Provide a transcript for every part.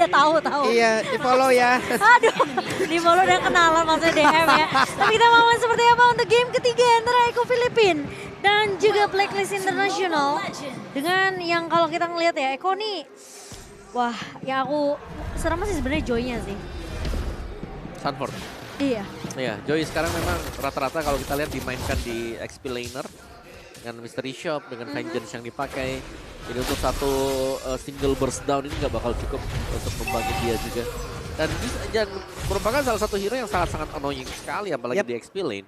Iya tahu. Iya, di follow ya. Aduh, di follow dan kenalan maksudnya DM ya. Tapi kita mau seperti apa untuk game ketiga antara Eko Filipin dan juga Blacklist International. Dengan yang kalau kita ngelihat ya, Eko nih, wah yang aku serem sih sebenarnya Joy-nya sih. Sanford. Iya. Iya, Joy sekarang memang rata-rata kalau kita lihat dimainkan di XP Laner dengan Mystery Shop, dengan Vengeance yang dipakai. Jadi untuk satu single burst down ini nggak bakal cukup untuk membagi dia juga. Dan merupakan salah satu hero yang sangat-sangat annoying sekali apalagi di XP Lane.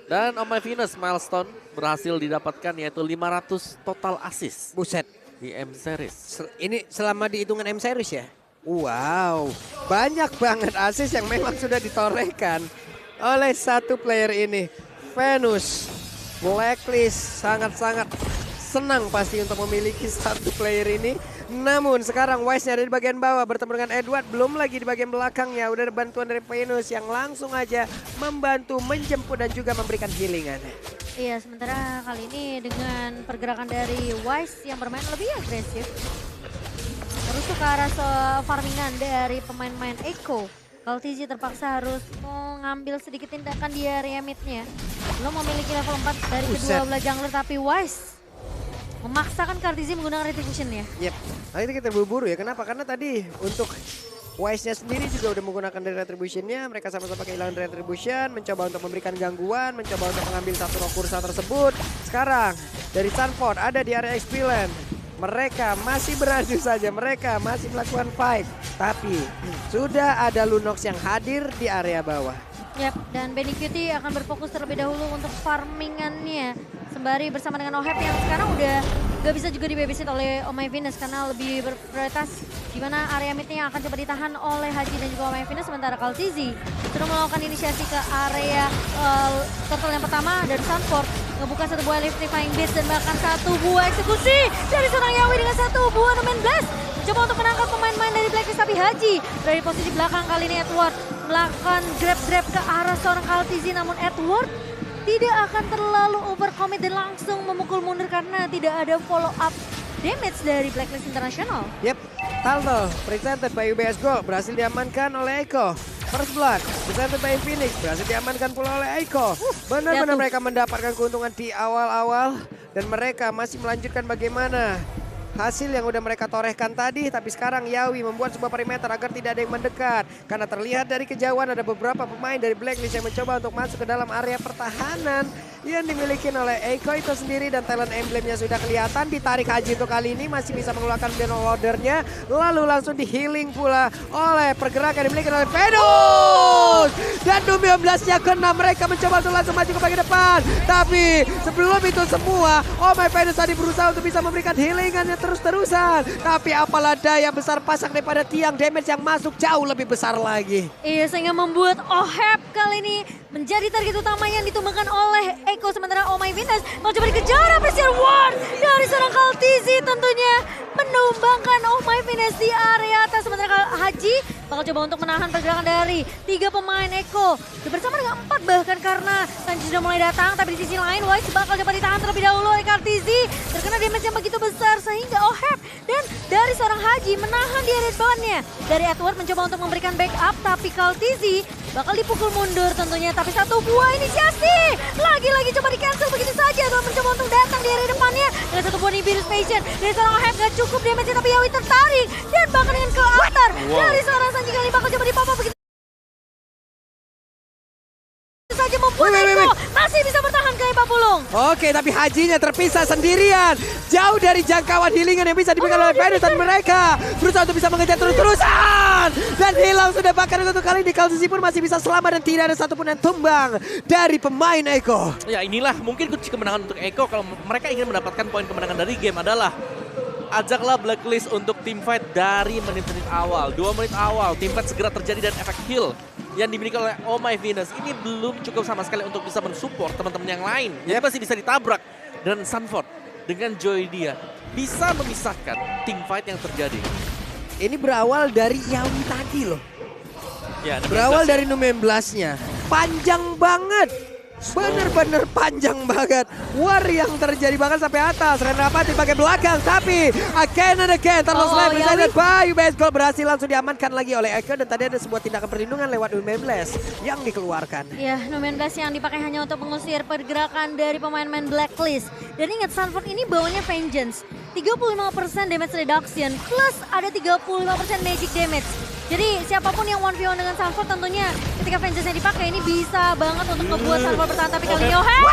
Dan Oh My Venus milestone berhasil didapatkan yaitu 500 total assist. Buset. Di M-Series. Ini selama di hitungan M-Series ya? Wow, banyak banget assist yang memang sudah ditorehkan oleh satu player ini. Venus, Blacklist sangat-sangat senang pasti untuk memiliki satu player ini. Namun sekarang Wise-nya ada di bagian bawah bertemu dengan Edward. Belum lagi di bagian belakangnya. Udah ada bantuan dari Venus yang langsung aja membantu, menjemput dan juga memberikan healingan. Iya, sementara kali ini dengan pergerakan dari Wise yang bermain lebih agresif. Terus ke arah farmingan dari pemain-pemain Eko. Kaltizi terpaksa harus mengambil sedikit tindakan di area mid-nya. Belum memiliki level 4 dari kedua belah jungler tapi Wise memaksakan Kaltizi menggunakan retribution ya. Yep, nah itu kita buru-buru ya. Kenapa? Karena tadi untuk Wise-nya sendiri juga udah menggunakan dari retribution-nya. Mereka sama-sama kehilangan retribution, mencoba untuk memberikan gangguan, mencoba untuk mengambil satu roh kursa tersebut. Sekarang dari Sanford ada di area XP Land. Mereka masih beradu saja, mereka masih melakukan fight. Tapi sudah ada Lunox yang hadir di area bawah. Yap, dan Benny Cutie akan berfokus terlebih dahulu untuk farmingannya. Sembari bersama dengan Ohep yang sekarang udah gak bisa juga dibabysit oleh Oh My Venus karena lebih berprioritas di mana area midnya yang akan coba ditahan oleh Haji dan juga Oh My Venus. Sementara Kaltizi sudah melakukan inisiasi ke area turtle yang pertama dari Sanford. Ngebuka satu buah electrifying beast dan bahkan satu buah eksekusi dari seorang Yawi dengan satu buah Numen Blast. Coba untuk menangkap pemain-pemain dari Blacklist tapi Haji dari posisi belakang kali ini Edward melakukan grab-grab ke arah seorang Kaltizi, namun Edward tidak akan terlalu overcommit dan langsung memukul mundur karena tidak ada follow up damage dari Blacklist International. Yep, Talto presented by UBS Go berhasil diamankan oleh Eko. First Blood presented by Phoenix berhasil diamankan pula oleh Eko. Benar-benar mereka mendapatkan keuntungan di awal-awal dan mereka masih melanjutkan bagaimana hasil yang udah mereka torehkan tadi, tapi sekarang Yawi membuat sebuah perimeter agar tidak ada yang mendekat. Karena terlihat dari kejauhan ada beberapa pemain dari Blacklist yang mencoba untuk masuk ke dalam area pertahanan yang dimiliki oleh Eko itu sendiri dan talent emblemnya sudah kelihatan. Ditarik Haji untuk kali ini masih bisa mengeluarkan Deno Ordernya, lalu langsung di healing pula oleh pergerakan yang dimiliki oleh Venus. Dan Doom 15-nya kena, mereka mencoba untuk langsung maju ke bagian depan. Tapi sebelum itu semua, Oh My Venus tadi berusaha untuk bisa memberikan healingannya terus-terusan. Tapi apalah daya besar pasak daripada tiang, damage yang masuk jauh lebih besar lagi. Iya, sehingga membuat Ohep kali ini menjadi target utama yang ditumbangkan oleh Eko. Sementara Oh My Venus mau coba dikejar Pressure Ward dari seorang Kaltizi tentunya menumbangkan Oh My Venus di area atas. Sementara Haji bakal coba untuk menahan pergerakan dari 3 pemain Eko. Bersama dengan 4 bahkan karena Sanji sudah mulai datang. Tapi di sisi lain Wise bakal coba ditahan terlebih dahulu oleh Kaltizi. Terkena damage yang begitu besar sehingga Ohep dan dari seorang Haji menahan di area depannya. Dari Edward mencoba untuk memberikan backup tapi Kaltizi bakal dipukul mundur tentunya. Tapi satu buah inisiasi lagi-lagi coba di cancel begitu saja. Edward mencoba untuk datang di area depannya dengan satu buah Nibiru's Passion. Dari seorang Ohep gak cukup damage tapi Yawi tertarik dan bahkan dengan ke altar dari seorang Sanji kali bakal coba dipapa begitu saja membuat Eko masih bisa bertahan ke Papulung. Oke, tapi Hajinya terpisah sendirian. Jauh dari jangkauan healingan yang bisa diberikan oleh Venus dan mereka berusaha untuk bisa mengejar terus-terusan. Dan hilang sudah bahkan untuk kali ini Kaltizi pun masih bisa selamat dan tidak ada satupun yang tumbang dari pemain Eko. Ya inilah mungkin kunci kemenangan untuk Eko kalau mereka ingin mendapatkan poin kemenangan dari game adalah ajaklah Blacklist untuk teamfight dari menit-menit awal. 2 menit awal, teamfight segera terjadi dan efek heal yang dimiliki oleh Oh My Venus ini belum cukup sama sekali untuk bisa mensupport teman-teman yang lain. Jadi masih bisa ditabrak. Dan Sanford dengan Joy dia bisa memisahkan teamfight yang terjadi. Ini berawal dari Yawi tadi loh. Ya, berawal dari Numen Blast-nya. Panjang banget. Bener-bener panjang banget. War yang terjadi bahkan sampai atas. Renapati pakai belakang. Tapi again and again. Terus represented by UBS Gold berhasil langsung diamankan lagi oleh Echo. Dan tadi ada sebuah tindakan perlindungan lewat U19 yang dikeluarkan. Ya, U19 yang dipakai hanya untuk mengusir pergerakan dari pemain-pemain Blacklist. Dan ingat, Sanford ini bawanya Vengeance. 35% damage reduction plus ada 35% magic damage. Jadi siapapun yang 1v1 dengan Sanford tentunya ketika Vengeance-nya dipakai ini bisa banget untuk ngebuat Sanford bertahan. Tapi kali ini Oheb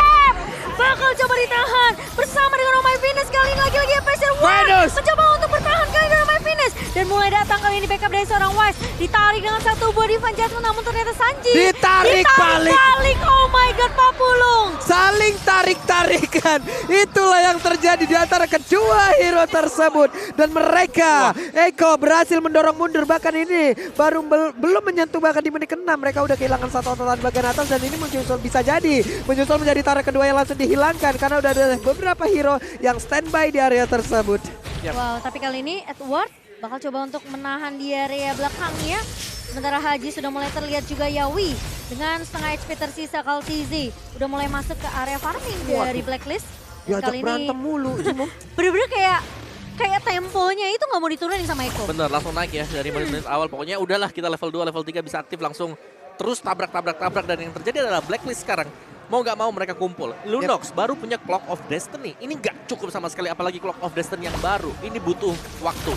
bakal coba ditahan bersama dengan Oh My Venus. Kali ini lagi-lagi Pressure Wise mencoba untuk bertahan kali ini Oh My Venus. Dan mulai datang kali ini backup dari seorang Wise. Ditarik dengan satu buah Divine Judgment namun ternyata Sanji Ditarik balik. Oh my god, Papulung. Saling tarik-tarikan. Itulah yang terjadi di antara kedua hero tersebut. Dan mereka, Echo berhasil mendorong mundur. Bahkan ini baru belum menyentuh bahkan di menit ke-6. Mereka udah kehilangan satu ototan bagian atas. Dan ini menyusul bisa jadi. Menyusul menjadi tarik kedua yang langsung dihilangkan. Karena udah ada beberapa hero yang standby di area tersebut. Wow, tapi kali ini Edward bakal coba untuk menahan di area belakangnya. Sementara Haji sudah mulai terlihat juga Yawi dengan setengah HP tersisa. Kaltizi udah mulai masuk ke area farming dari Blacklist. Diajak berantem mulu. Bener-bener kayak temponya itu nggak mau diturunin sama Eko. Bener, langsung naik ya dari menit-menit awal. Pokoknya udahlah kita level 2, level 3 bisa aktif langsung terus tabrak. Dan yang terjadi adalah Blacklist sekarang. Mau nggak mau mereka kumpul. Lunox baru punya Clock of Destiny. Ini nggak cukup sama sekali apalagi Clock of Destiny yang baru. Ini butuh waktu.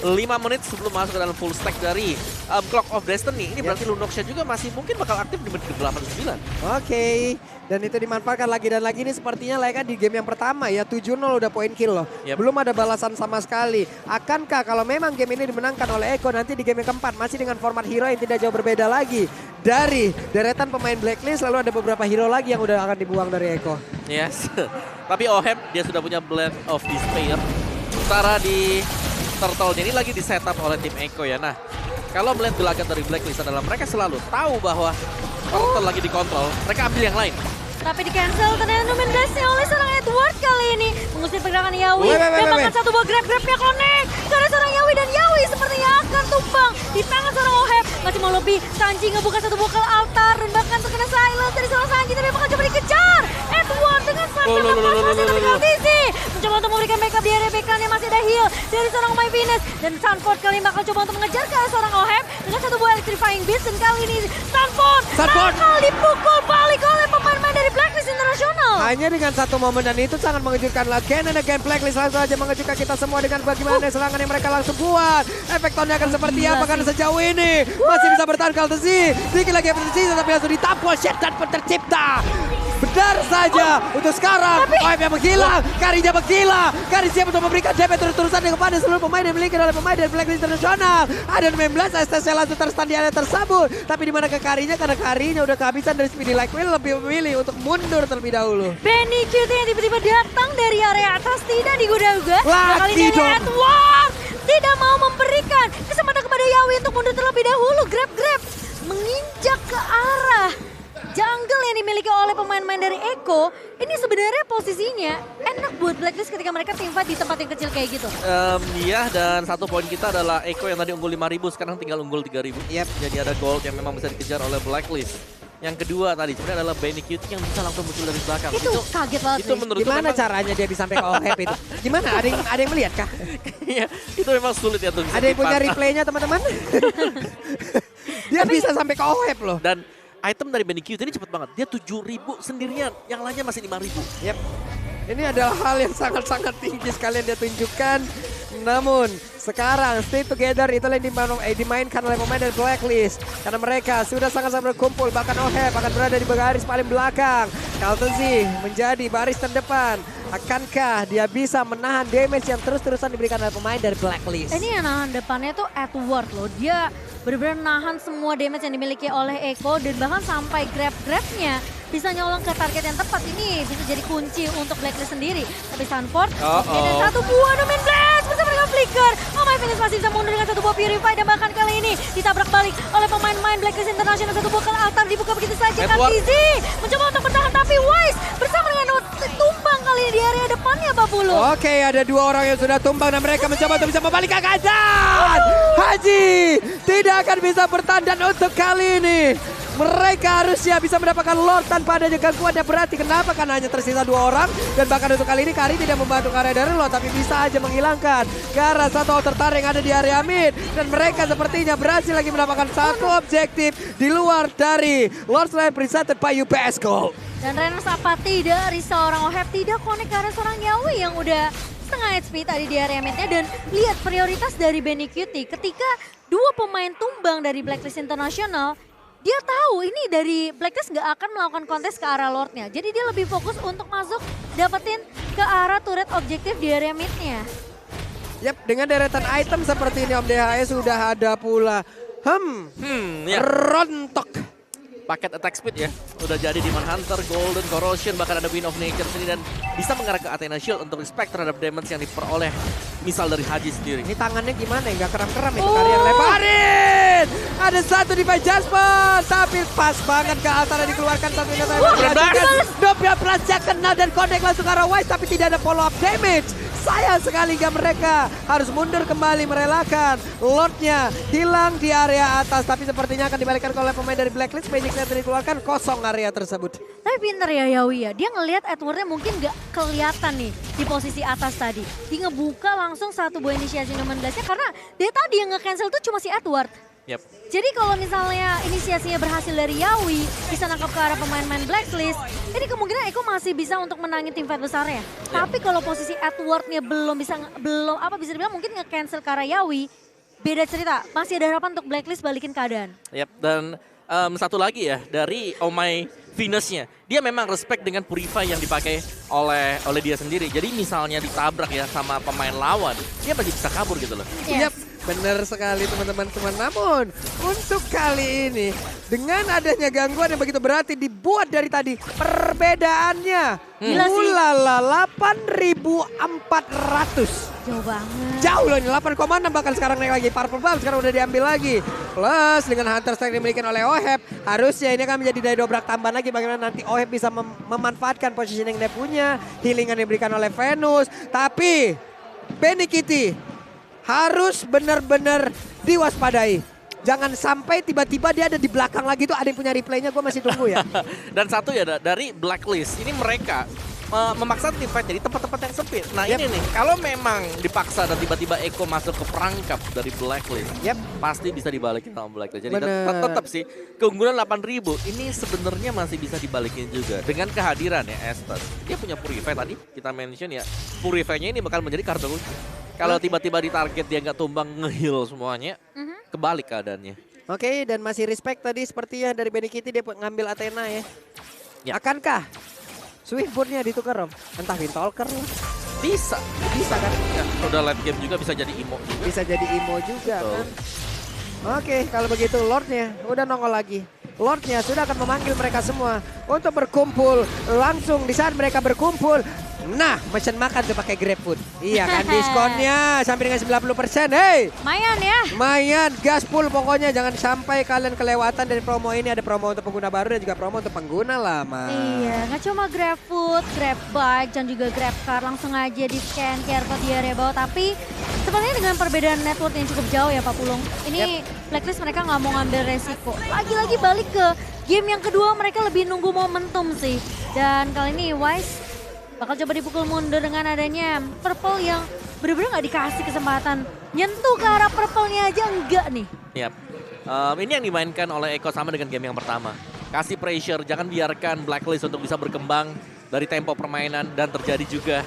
5 menit sebelum masuk ke dalam full stack dari Clock of Destiny. Ini berarti Lunoxnya juga masih mungkin bakal aktif di menit ke-8-9. Oke. Dan itu dimanfaatkan lagi dan lagi. Ini sepertinya Laika di game yang pertama ya 7-0 udah poin kill loh. Belum ada balasan sama sekali. Akankah kalau memang game ini dimenangkan oleh Echo nanti di game yang keempat masih dengan format hero yang tidak jauh berbeda lagi. Dari deretan pemain Blacklist lalu ada beberapa hero lagi yang udah akan dibuang dari Echo. Yes. Tapi Oheb dia sudah punya Blade of Despair. Sementara di Turtle ini lagi di setup oleh tim Echo ya. Nah, kalau melihat gelagat dari Blacklist adalah mereka selalu tahu bahwa Turtle lagi dikontrol, mereka ambil yang lain. Tapi di cancel ternyata nominasinya oleh seorang Edward kali ini. Mengusir pergerakan Yawi. Dan bahkan satu buah grab-grabnya connect. Karena seorang Yawi dan Yawi sepertinya akan tumbang di tangan seorang Oheb. Masih mau lebih. Sanji ngebuka satu buah ke altar. Dan bahkan terkena silence dari seorang Sanji. Tapi bakal coba dikejar. Edward dengan sangat masih tapi Kaltizi mencoba untuk memberikan backup di area backline masih ada heal dari seorang My Venus. Dan Sanford kali ini bakal coba untuk mengejar ke seorang Oheb. Dengan satu buah electrifying beast. Dan kali ini Sanford bakal dipukul balik oleh pemain-pemain dari Blacklist International. Hanya dengan satu momen dan itu sangat mengejutkan. Again and again Blacklist langsung aja mengejutkan kita semua dengan bagaimana serangan yang mereka langsung buat. Efek tonnya akan seperti apa karena sejauh ini masih bisa bertahan Kaltizi. Sedikit lagi tersisa tapi langsung ditampol shotgun pun tercipta. Benar saja untuk sekarang. Oheb yang menghilang, Karinya menghilang. Kari siap untuk memberikan damage terus-terusan kepada seluruh pemain yang dimiliki oleh pemain dari Blacklist International. Ada 16 STC langsung terstand di area tersebut. Tapi di mana ke Karinya karena Karinya udah kehabisan dari Speedy Like Will lebih memilih untuk mundur terlebih dahulu. Benny Cute yang tiba-tiba datang dari area atas tidak digoda-goda. Lagi Kali ini dong. Edward tidak mau memberikan kesempatan kepada Yawi untuk mundur terlebih dahulu. Grab menginjak ke arah jungle yang dimiliki oleh pemain-pemain dari Echo. Ini sebenarnya posisinya enak buat Blacklist ketika mereka teamfight di tempat yang kecil kayak gitu. Iya, dan satu poin kita adalah Echo yang tadi unggul 5.000 sekarang tinggal unggul 3.000. Jadi ada gold yang memang bisa dikejar oleh Blacklist. Yang kedua tadi sebenarnya adalah Benny Cute yang bisa langsung muncul dari belakang. Itu kaget banget itu sih. menurut Gimana caranya dia bisa sampai ke Oheb itu? Gimana? Ada yang melihat kah? Iya, itu memang sulit ya tuh. Ada yang punya replaynya teman-teman? Dia bisa sampai ke Oheb loh. Dan item dari Benny Cute ini cepet banget. Dia 7.000 sendirian, yang lainnya masih 5.000. Yep. Ini adalah hal yang sangat-sangat tinggi sekali yang dia tunjukkan. Namun sekarang stay together itulah yang dimainkan oleh pemain dari Blacklist. Karena mereka sudah sangat-sangat berkumpul. Bahkan Oheb akan berada di baris paling belakang. Kaltizi menjadi baris terdepan. Akankah dia bisa menahan damage yang terus-terusan diberikan oleh pemain dari Blacklist? Ini yang nahan depannya tuh Edward loh. Dia benar-benar nahan semua damage yang dimiliki oleh Echo. Dan bahkan sampai grab-grabnya bisa nyolong ke target yang tepat. Ini bisa jadi kunci untuk Blacklist sendiri. Tapi Sanford dan satu buah Domain Blast bersama dengan Flicker. Oh My Venus masih bisa mundur dengan satu buah Purify. Dan bahkan kali ini ditabrak balik oleh pemain-pemain Blacklist International. Satu buah ke altar dibuka begitu saja. Kaltizi mencoba untuk bertahan tapi Wise bersama dengan tumbang kali ini di area depannya Pak Pulu. Oke, ada 2 orang yang sudah tumbang dan mereka mencoba untuk bisa membalikkan keadaan. Haji tidak akan bisa bertahan untuk kali ini. Mereka harusnya bisa mendapatkan Lord tanpa adanya gangguan yang berarti. Kenapa? Karena hanya tersisa 2 orang. Dan bahkan untuk kali ini Kari tidak membantu Kari dari Lord. Tapi bisa aja menghilangkan karena satu outer yang ada di area mid. Dan mereka sepertinya berhasil lagi mendapatkan satu objektif di luar dari Lord Slayer presented by UBS Gold. Dan Renas apati dari seorang Oheb tidak connect ke arah seorang Yawi yang udah setengah HP tadi di area midnya. Dan lihat prioritas dari Benny Cutie ketika 2 pemain tumbang dari Blacklist International. Dia tahu ini dari Blacklist nggak akan melakukan kontes ke arah Lordnya. Jadi dia lebih fokus untuk masuk dapetin ke arah turret objektif di area midnya. Yap, dengan deretan item seperti ini Om DHS sudah ada pula. Ya. Rontok. Paket attack speed ya, udah jadi Demon Hunter, Golden Corrosion, bahkan ada Wind of Nature sini dan bisa mengarah ke Athena Shield untuk respect terhadap damage yang diperoleh misal dari Haji sendiri. Ini tangannya gimana ya? Nggak keram-keram itu Kari yang lemparin. Ada satu di Jasper, tapi pas banget ke Altara dikeluarkan satu yang Dobia Prasya kena dan connect langsung ke arah Wise tapi tidak ada follow up damage. Sayang sekali gak mereka harus mundur kembali merelakan Lordnya hilang di area atas. Tapi sepertinya akan dibalikkan oleh pemain dari Blacklist. Magic Net dikeluarkan kosong area tersebut. Tapi pinter ya Yawi ya, dia ngelihat Edwardnya mungkin gak kelihatan nih di posisi atas tadi. Dia ngebuka langsung satu buah inisiasi nomor 16-nya karena dia tadi yang nge-cancel tuh cuma si Edward. Yep. Jadi kalau misalnya inisiasinya berhasil dari Yawi, bisa nangkap ke arah pemain-pemain Blacklist, ini kemungkinan Eko masih bisa untuk menangin tim fight besarnya. Tapi kalau posisi Edwardnya belum bisa dibilang mungkin nge-cancel ke arah Yawi, beda cerita. Masih ada harapan untuk Blacklist balikin keadaan. Yep. Dan satu lagi ya dari Oh My Venus-nya, dia memang respect dengan Purify yang dipakai oleh dia sendiri. Jadi misalnya ditabrak ya sama pemain lawan, dia masih bisa kabur gitu loh. Yes. Yap, benar sekali teman-teman semua. Namun untuk kali ini dengan adanya gangguan yang begitu berarti dibuat dari tadi perbedaannya. Gila sih. Ulala 8.400. Jauh banget. Jauh loh ini 8,6 bahkan sekarang naik lagi. Purple Bomb sekarang udah diambil lagi. Plus dengan Hunter Strike dimiliki oleh Oheb. Harusnya ini akan menjadi daya dobrak tambahan lagi. Bagaimana nanti Oheb bisa memanfaatkan positioning dia punya. Healing yang diberikan oleh Venus. Tapi Benny Kitty harus benar-benar diwaspadai. Jangan sampai tiba-tiba dia ada di belakang lagi tuh ada yang punya replaynya, gue masih tunggu ya. Dan satu ya dari Blacklist, ini mereka memaksa tim fight di tempat-tempat yang sempit. Nah ini nih, kalau memang dipaksa dan tiba-tiba Eko masuk ke perangkap dari Blacklist, pasti bisa dibalikin sama Blacklist. Jadi tetap sih keunggulan 8.000 ini sebenarnya masih bisa dibalikin juga dengan kehadiran ya Estes. Dia punya Purify tadi kita mention ya, Purify-nya ini bakal menjadi kartu kunci. Kalau tiba-tiba di target dia nggak tumbang nge-heal semuanya, kebalik keadaannya. Oke, dan masih respect tadi sepertinya dari Benny Kitty dia ngambil Athena ya. Akankah Swiftboard-nya ditukar Om? Entah Windtalker lah. Bisa kan? Ya, udah late game juga bisa jadi imo juga. Bisa jadi imo juga kan. Oke, kalau begitu Lordnya udah nongol lagi. Lordnya sudah akan memanggil mereka semua untuk berkumpul. Langsung di saat mereka berkumpul, nah, mesen makan tuh pakai GrabFood. Iya kan diskonnya sampai dengan 90%. Hey, Lumayan ya. lumayan, gaspol pokoknya. Jangan sampai kalian kelewatan dari promo ini. Ada promo untuk pengguna baru dan juga promo untuk pengguna lama. Iya, nggak cuma GrabFood, GrabBike, dan juga GrabCar. Langsung aja di scan QR code di area bawah. Tapi sepertinya dengan perbedaan network yang cukup jauh ya Pak Pulung. Ini Blacklist mereka nggak mau ngambil resiko. Lagi-lagi balik ke game yang kedua, mereka lebih nunggu momentum sih. Dan kali ini Wise bakal coba dipukul mundur dengan adanya Purple yang bener-bener gak dikasih kesempatan. Nyentuh ke arah Purple-nya aja enggak nih. Yap. Ini yang dimainkan oleh Eko sama dengan game yang pertama. Kasih pressure, jangan biarkan Blacklist untuk bisa berkembang dari tempo permainan. Dan terjadi juga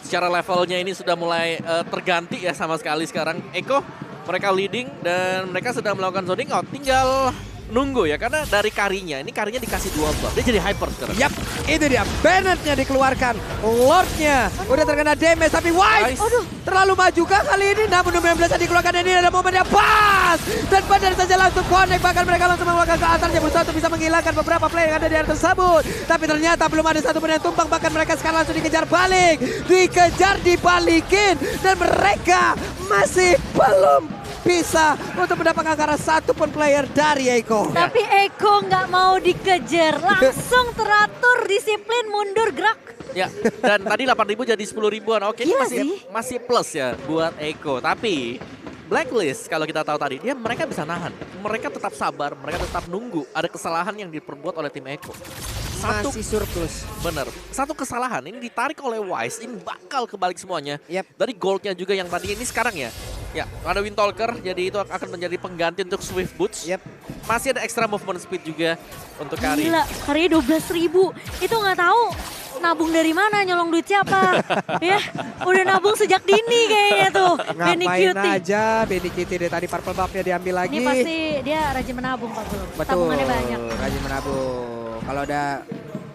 secara levelnya ini sudah mulai terganti ya sama sekali sekarang. Eko mereka leading dan mereka sedang melakukan zoning out. Tinggal nunggu ya, karena dari Karinya, ini Karinya dikasih 2 buff, dia jadi hyper sekarang. Yap, itu dia, Bennett-nya dikeluarkan, Lord-nya udah terkena damage, tapi Wise terlalu maju kah kali ini, namun 19-nya dikeluarkan, dan ini ada momen yang pas, dan benar saja langsung connect, bahkan mereka langsung mengeluarkan ke atasnya, berusaha untuk bisa menghilangkan beberapa player yang ada di area tersebut, tapi ternyata belum ada satu pun yang tumbang, bahkan mereka sekarang langsung dikejar balik, dibalikin, dan mereka masih belum bisa untuk mendapatkan angkara satu pun player dari Eko. Tapi Eko nggak mau dikejar, langsung teratur, disiplin, mundur, gerak. Ya, dan tadi 8.000 jadi 10 ribuan. Oke, ini Gila masih plus ya buat Eko. Tapi Blacklist kalau kita tahu tadi, mereka bisa nahan. Mereka tetap sabar, mereka tetap nunggu. Ada kesalahan yang diperbuat oleh tim Eko. Masih surplus. Bener, satu kesalahan ini ditarik oleh Wise, ini bakal kebalik semuanya. Yep. Dari goldnya juga yang tadi ini sekarang ya. Ya, ada Windtalker, jadi itu akan menjadi pengganti untuk Swift Boots. Yep. Masih ada extra movement speed juga untuk Kari. Gila, Kari 12.000. Itu nggak tahu nabung dari mana, nyolong duit siapa. Ya, udah nabung sejak dini kayaknya tuh. Benny Ngapain Cutie. aja Benny Cutie dari tadi purple buff-nya diambil lagi. Ini pasti dia rajin menabung Pak Bro. Betul, Tabungannya banyak. rajin menabung. Kalau udah,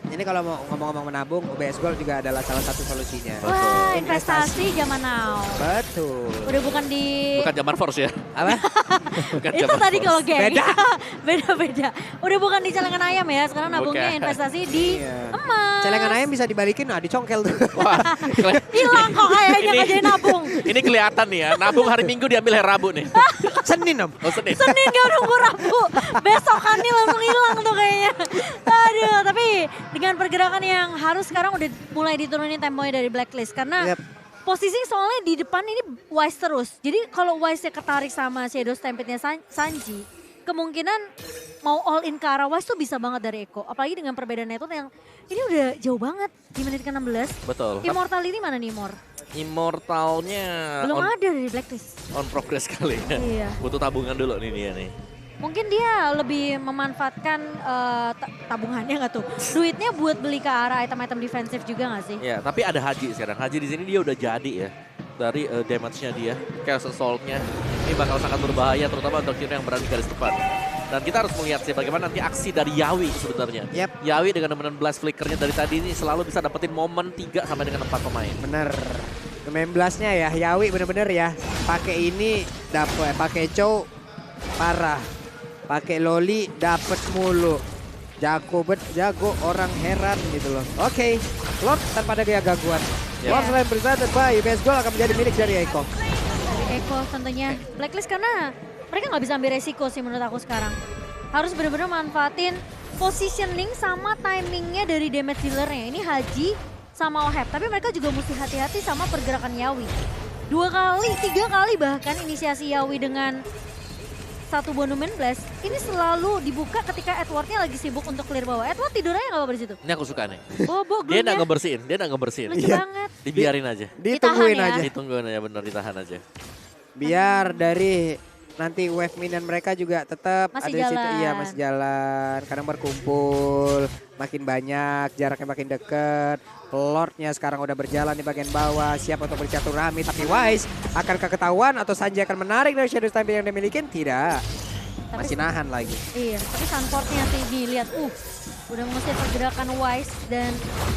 ini kalau mau ngomong-ngomong menabung, UBS Gold juga adalah salah satu solusinya. Wah, investasi zaman now. Betul. Udah bukan di... Bukan zaman Force ya. Apa? Bukan Itu zaman tadi Force. kalau geng. Beda. Beda-beda. Udah bukan di celengan ayam ya, sekarang nabungnya Bukan. investasi di Iya. emas. Celengan ayam bisa dibalikin, nah dicongkel tuh. Wah, Hilang kok kayaknya Ini- nggak jadi nabung. ini kelihatan nih ya. Nabung hari Minggu diambil hari Rabu nih. Senin om. Oh, Senin. Senin gak nunggu Rabu, besokannya langsung hilang tuh kayaknya. Aduh, tapi dengan pergerakan yang harus sekarang udah mulai diturunin temponya dari Blacklist. Karena Yep. posisi soalnya di depan ini Wise terus. Jadi kalau Wise-nya ketarik sama Shadow Stampede-nya Sanji, kemungkinan mau all in ke arah Wise tuh bisa banget dari Eko. Apalagi dengan perbedaan network yang ini udah jauh banget di menit ke-16. Betul. Immortality mana nih Immor? Immortalnya Belum on, ada dari Blacklist. on progress kali ya. Iya. Butuh tabungan dulu nih dia nih. Mungkin dia lebih memanfaatkan tabungannya nggak tuh? Duitnya buat beli ke arah item-item defensif juga nggak sih? Ya, tapi ada Haji sekarang. Haji di sini dia udah jadi ya. Dari damage-nya dia, Chaos Assault-nya. Ini bakal sangat berbahaya terutama untuk tim yang berada di garis depan. Dan kita harus melihat sih bagaimana nanti aksi dari Yawi sebenarnya. Yep. Yawi dengan teman blast flickernya dari tadi ini selalu bisa dapetin momen 3 sampai dengan 4 pemain. Bener. Main blastnya ya, Yawi bener-bener ya. Pakai ini dapet, pakai Chow parah. Pakai Loli dapet mulu. Jago orang heran gitu loh. Oke, Lord tanpa ada gaya gangguan. Yeah. Lord selain presented by UBS Gold akan menjadi milik dari Eko. Dari Eko tentunya. Blacklist karena mereka nggak bisa ambil resiko sih menurut aku sekarang. Harus benar-benar manfaatin positioning sama timingnya dari damage dealernya. Ini Haji sama Oheb. Tapi mereka juga mesti hati-hati sama pergerakan Yawi. 2 kali, 3 kali bahkan inisiasi Yawi dengan satu Bonumen Blast ini selalu dibuka ketika Edwardnya lagi sibuk untuk clear bawah. Edward tidur aja nggak apa-apa di situ. Ini aku suka nih. Bobo Dia nggak glue-nya. ngebersihin. Lucu Iya. banget. Dibiarin aja. Ditungguin Ditahan ya. aja. Ditungguin aja bener, ditahan aja. Biar dari nanti wave minion mereka juga tetap Masih ada di situ. jalan. Iya, masih jalan. Kadang berkumpul, makin banyak, jaraknya makin deket. Lordnya sekarang udah berjalan di bagian bawah, siap untuk bercaturami. Tapi Wise akankah ketahuan atau Sanji akan menarik dari Shadow Stampede yang dia miliki? Tidak. Tapi- Masih nahan lagi. Iya, tapi Sunportnya sih dilihat, udah mengusir pergerakan Wise dan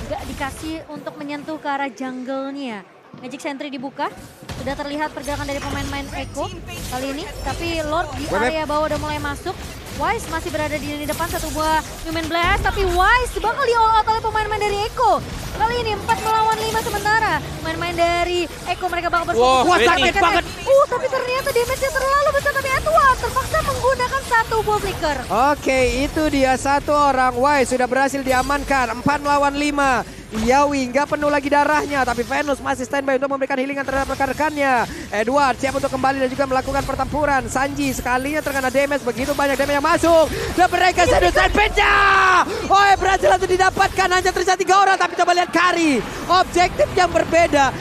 gak dikasih untuk menyentuh ke arah jungle-nya. Magic Sentry dibuka, sudah terlihat pergerakan dari pemain-pemain Eko kali ini. Tapi Lord di Web. area bawah udah mulai masuk. Wise masih berada di lini depan, satu buah Numen Blast. Tapi Wise bakal di-all out oleh pemain-pemain dari Eko. Kali ini 4 melawan 5 sementara. Pemain-pemain dari Eko mereka bakal Wow, berfokus. Benny. sakit banget. Tapi ternyata damage-nya terlalu besar. Tapi Edward terpaksa menggunakan satu buah flicker. Oke, itu dia satu orang. Wise sudah berhasil diamankan. 4 melawan 5. Yawi nggak penuh lagi darahnya, tapi Venus masih standby untuk memberikan healingan terhadap rekan-rekannya. Edward siap untuk kembali dan juga melakukan pertempuran. Sanji sekalinya terkena damage, begitu banyak damage yang masuk. Dan mereka Shadow Stampede-nya. Oh, berhasil untuk didapatkan. Hanya tersisa 3 orang, tapi coba lihat Kari. Objektif yang berbeda.